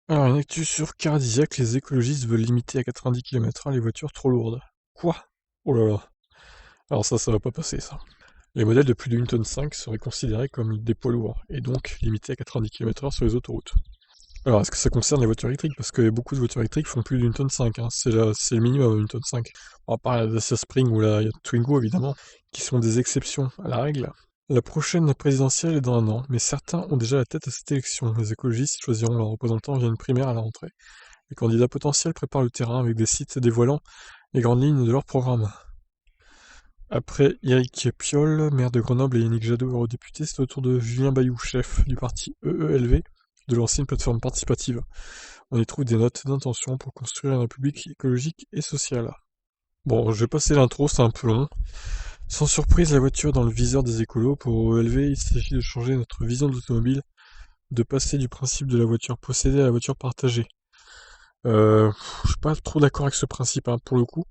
Alors, une actu sur Caradisiac, les écologistes veulent limiter à 90 km/h les voitures trop lourdes. Quoi? Oh là là. Alors ça va pas passer, ça. Les modèles de plus de 1,5 tonne seraient considérés comme des poids lourds, et donc limités à 90 km/h sur les autoroutes. Alors, est-ce que ça concerne les voitures électriques? Parce que beaucoup de voitures électriques font plus d'1,5 tonne, hein. C'est le minimum, 1,5 tonne. À part la Dacia Spring ou la Twingo, évidemment, qui sont des exceptions à la règle. La prochaine présidentielle est dans un an, mais certains ont déjà la tête à cette élection. Les écologistes choisiront leurs représentants via une primaire à la rentrée. Les candidats potentiels préparent le terrain avec des sites dévoilant les grandes lignes de leur programme. Après Éric Piolle, maire de Grenoble, et Yannick Jadot, eurodéputé, c'est au tour de Julien Bayou, chef du parti EELV, de l'ancienne plateforme participative. On y trouve des notes d'intention pour construire une république écologique et sociale. Bon, je vais passer l'intro, c'est un peu long. Sans surprise, la voiture dans le viseur des écolos. Pour EELV, il s'agit de changer notre vision de l'automobile, de passer du principe de la voiture possédée à la voiture partagée. Je suis pas trop d'accord avec ce principe, hein, pour le coup.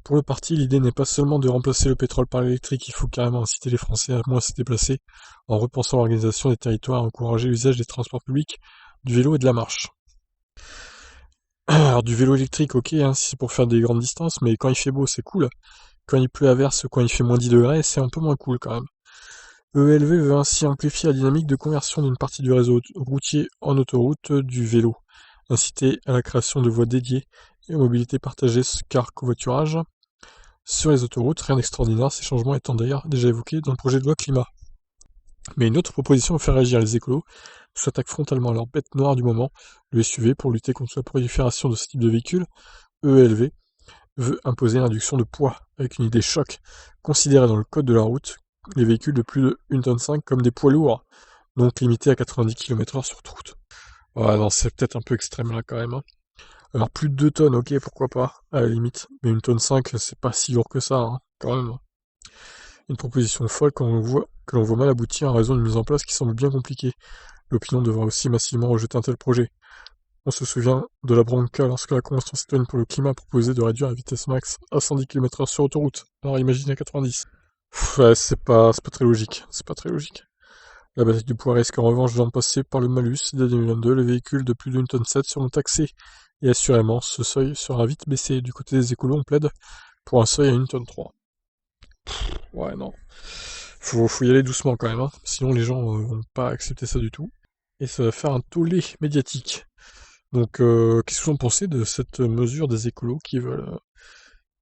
Pour le parti, l'idée n'est pas seulement de remplacer le pétrole par l'électrique, il faut carrément inciter les Français à moins se déplacer, en repensant l'organisation des territoires, encourager l'usage des transports publics, du vélo et de la marche. Alors du vélo électrique, ok, hein, si c'est pour faire des grandes distances, mais quand il fait beau, c'est cool. Quand il pleut à verse, quand il fait moins 10 degrés, c'est un peu moins cool quand même. EELV veut ainsi amplifier la dynamique de conversion d'une partie du réseau routier en autoroute du vélo, inciter à la création de voies dédiées et aux mobilités partagées car covoiturage. Sur les autoroutes, rien d'extraordinaire, ces changements étant d'ailleurs déjà évoqués dans le projet de loi climat. Mais une autre proposition va faire réagir les écolos, s'attaquent frontalement à leur bête noire du moment, le SUV, pour lutter contre la prolifération de ce type de véhicule. EELV veut imposer l'induction de poids, avec une idée choc, considérer dans le code de la route les véhicules de plus de 1,5 tonne comme des poids lourds, donc limités à 90 km/h sur toute route. Ouais, non, c'est peut-être un peu extrême là quand même, hein. Alors plus de 2 tonnes, ok, pourquoi pas, à la limite. Mais 1,5 tonne, c'est pas si lourd que ça, hein, quand même. Une proposition folle que l'on voit mal aboutir en raison d'une mise en place qui semble bien compliquée. L'opinion devra aussi massivement rejeter un tel projet. On se souvient de la bronca lorsque la Convention citoyenne pour le climat a proposé de réduire la vitesse max à 110 km/h sur autoroute. Alors imagine à 90. Ouais, c'est pas très logique. C'est pas très logique. La bataille du poids risque en revanche d'en passer par le malus. Dès 2022, les véhicules de plus d'1,7 tonne seront taxés. Et assurément, ce seuil sera vite baissé. Du côté des écolos, on plaide pour un seuil à 1,3 tonne. Ouais, non. Faut y aller doucement quand même, hein. Sinon les gens vont pas accepter ça du tout. Et ça va faire un tollé médiatique. Donc, qu'est-ce que vous en pensez de cette mesure des écolos qui veulent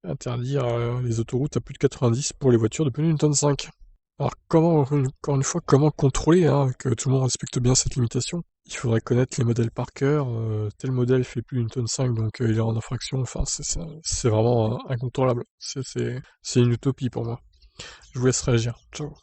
interdire les autoroutes à plus de 90 pour les voitures de plus d'une tonne 5? Alors, encore une fois, comment contrôler, hein, que tout le monde respecte bien cette limitation? Il faudrait connaître les modèles par cœur. Tel modèle fait plus d'une tonne 5, donc il est en infraction. Enfin, c'est vraiment incontrôlable. C'est une utopie pour moi. Je vous laisse réagir. Ciao.